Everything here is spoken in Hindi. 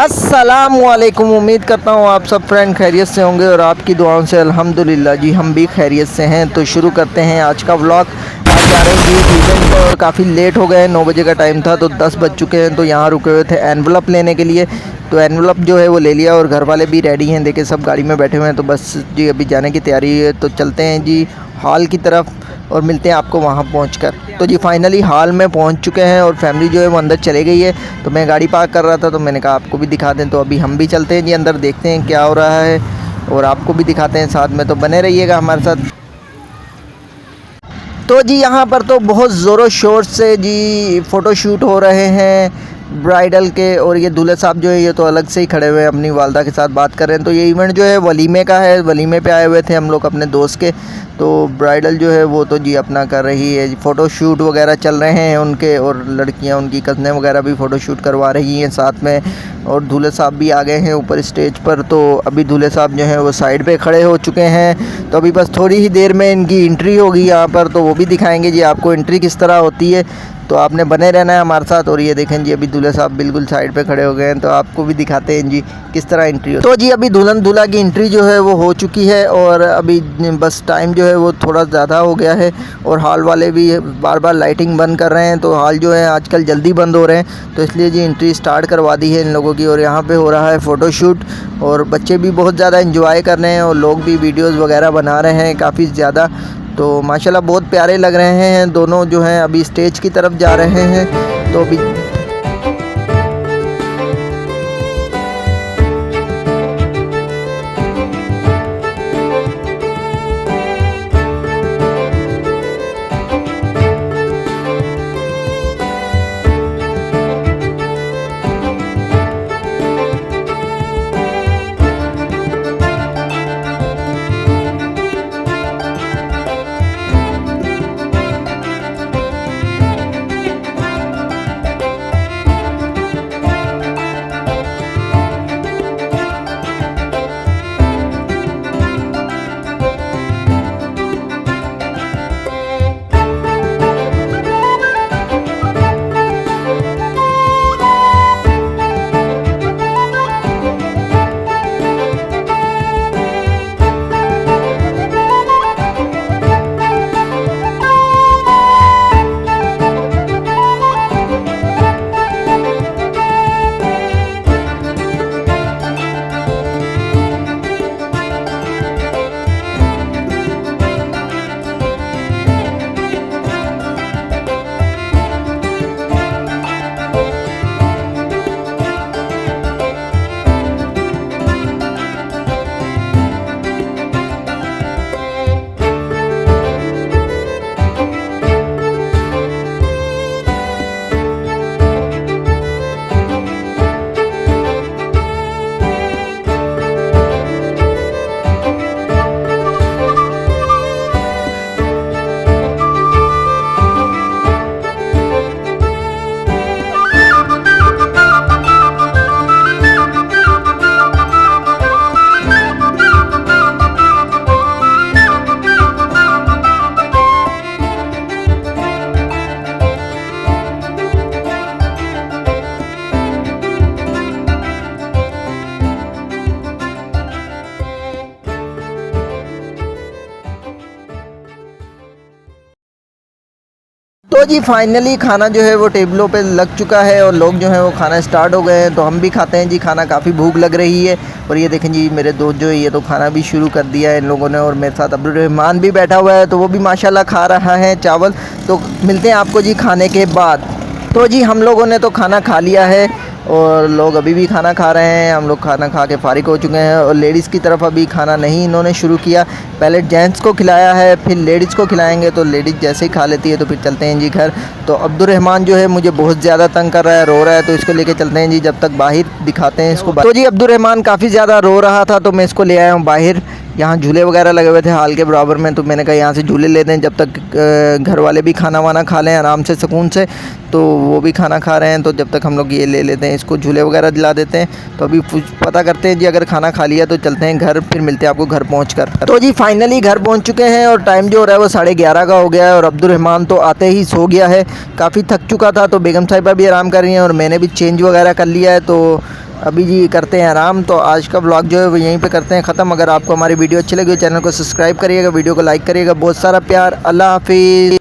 अस्सलामुअलैकुम। उम्मीद करता हूँ आप सब फ्रेंड खैरियत से होंगे और आपकी दुआओं से अल्हम्दुलिल्लाह जी हम भी खैरियत से हैं। तो शुरू करते हैं आज का व्लॉग। आज जा रहे हैं जी इवेंट पर और काफ़ी लेट हो गए, 9 बजे का टाइम था तो 10 बज चुके हैं। तो यहाँ रुके हुए थे एनवलप लेने के लिए, तो एनवलप जो है वो ले लिया और घर वाले भी रेडी हैं, देखे सब गाड़ी में बैठे हुए हैं। तो बस जी अभी जाने की तैयारी है, तो चलते हैं जी हॉल की तरफ और मिलते हैं आपको वहाँ पहुँचकर। तो जी फाइनली हॉल में पहुँच चुके हैं और फैमिली जो है वो अंदर चले गई है। तो मैं गाड़ी पार्क कर रहा था तो मैंने कहा आपको भी दिखा दें। तो अभी हम भी चलते हैं जी अंदर, देखते हैं क्या हो रहा है और आपको भी दिखाते हैं साथ में, तो बने रहिएगा हमारे साथ। तो जी यहाँ पर तो बहुत ज़ोरों शोर से जी फ़ोटोशूट हो रहे हैं ब्राइडल के, और ये दूल्हे साहब जो है ये तो अलग से ही खड़े हुए हैं, अपनी वालदा के साथ बात कर रहे हैं। तो ये इवेंट जो है वलीमे का है, वलीमे पे आए हुए थे हम लोग अपने दोस्त के। तो ब्राइडल जो है वो तो जी अपना कर रही है, फ़ोटो शूट वगैरह चल रहे हैं उनके, और लड़कियां उनकी कज़नें वगैरह भी फ़ोटो शूट करवा रही हैं साथ में। और दूल्हे साहब भी आ गए हैं ऊपर स्टेज पर। तो अभी दूल्हे साहब जो हैं वो साइड पे खड़े हो चुके हैं। तो अभी बस थोड़ी ही देर में इनकी एंट्री होगी यहाँ पर, तो वो भी दिखाएंगे जी आपको एंट्री किस तरह होती है। तो आपने बने रहना है हमारे साथ। और ये देखें जी अभी दूल्हे साहब बिल्कुल साइड पे खड़े हो गए हैं, तो आपको भी दिखाते हैं जी किस तरह एंट्री हो। तो जी अभी दुल्हन दूल्हा की एंट्री जो है वो हो चुकी है और अभी बस टाइम जो है वो थोड़ा ज़्यादा हो गया है और हॉल वाले भी बार बार लाइटिंग बंद कर रहे हैं। तो हॉल जो है आजकल जल्दी बंद हो रहे हैं, तो इसलिए जी एंट्री स्टार्ट करवा दी है इन लोगों की। और यहाँ पे हो रहा है फ़ोटोशूट और बच्चे भी बहुत ज़्यादा इंजॉय कर रहे हैं और लोग भी वीडियोज़ वगैरह बना रहे हैं काफ़ी ज़्यादा। तो माशाल्लाह बहुत प्यारे लग रहे हैं दोनों जो हैं। अभी स्टेज की तरफ जा रहे हैं, तो अभी तो जी फाइनली खाना जो है वो टेबलों पे लग चुका है और लोग जो हैं वो खाना स्टार्ट हो गए हैं। तो हम भी खाते हैं जी खाना, काफ़ी भूख लग रही है। और ये देखें जी मेरे दोस्त जो है ये तो खाना भी शुरू कर दिया है इन लोगों ने, और मेरे साथ अब्दुल रहमान भी बैठा हुआ है, तो वो भी माशाल्लाह खा रहा है चावल। तो मिलते हैं आपको जी खाने के बाद। तो जी हम लोगों ने तो खाना खा लिया है और लोग अभी भी खाना खा रहे हैं। हम लोग खाना खा के फारिग हो चुके हैं और लेडीज़ की तरफ अभी खाना नहीं इन्होंने शुरू किया। पहले जेंट्स को खिलाया है, फिर लेडीज़ को खिलाएंगे। तो लेडीज़ जैसे ही खा लेती है तो फिर चलते हैं जी घर। तो अब्दुल रहमान जो है मुझे बहुत ज़्यादा तंग कर रहा है, रो रहा है, तो इसको लेके चलते हैं जी, जब तक बाहर दिखाते हैं इसको। तो जी अब्दुल रहमान काफ़ी ज़्यादा रो रहा था तो मैं इसको ले आया हूँ बाहर। यहाँ झूले वगैरह लगे हुए थे हाल के बराबर में, तो मैंने कहा यहाँ से झूले लेते हैं जब तक घर वाले भी खाना वाना खा लें आराम से सुकून से। तो वो भी खाना खा रहे हैं, तो जब तक हम लोग ये ले लेते हैं, इसको झूले वगैरह दिला देते हैं। तो अभी पता करते हैं जी, अगर खाना खा लिया तो चलते हैं घर, फिर मिलते हैं आपको घर पहुँच। तो जी फाइनली घर पहुँच चुके हैं और टाइम जो हो रहा है वो 11:30 का हो गया है। और अब्दुल रहमान तो आते ही सो गया है, काफ़ी थक चुका था। तो बेगम साहिबा भी आराम कर रही हैं और मैंने भी चेंज वगैरह कर लिया है। तो अभी जी करते हैं आराम। तो आज का व्लॉग जो है वो यहीं पे करते हैं ख़त्म। अगर आपको हमारी वीडियो अच्छी लगी, चैनल को सब्सक्राइब करिएगा, वीडियो को लाइक करिएगा। बहुत सारा प्यार। अल्लाह हाफिज़।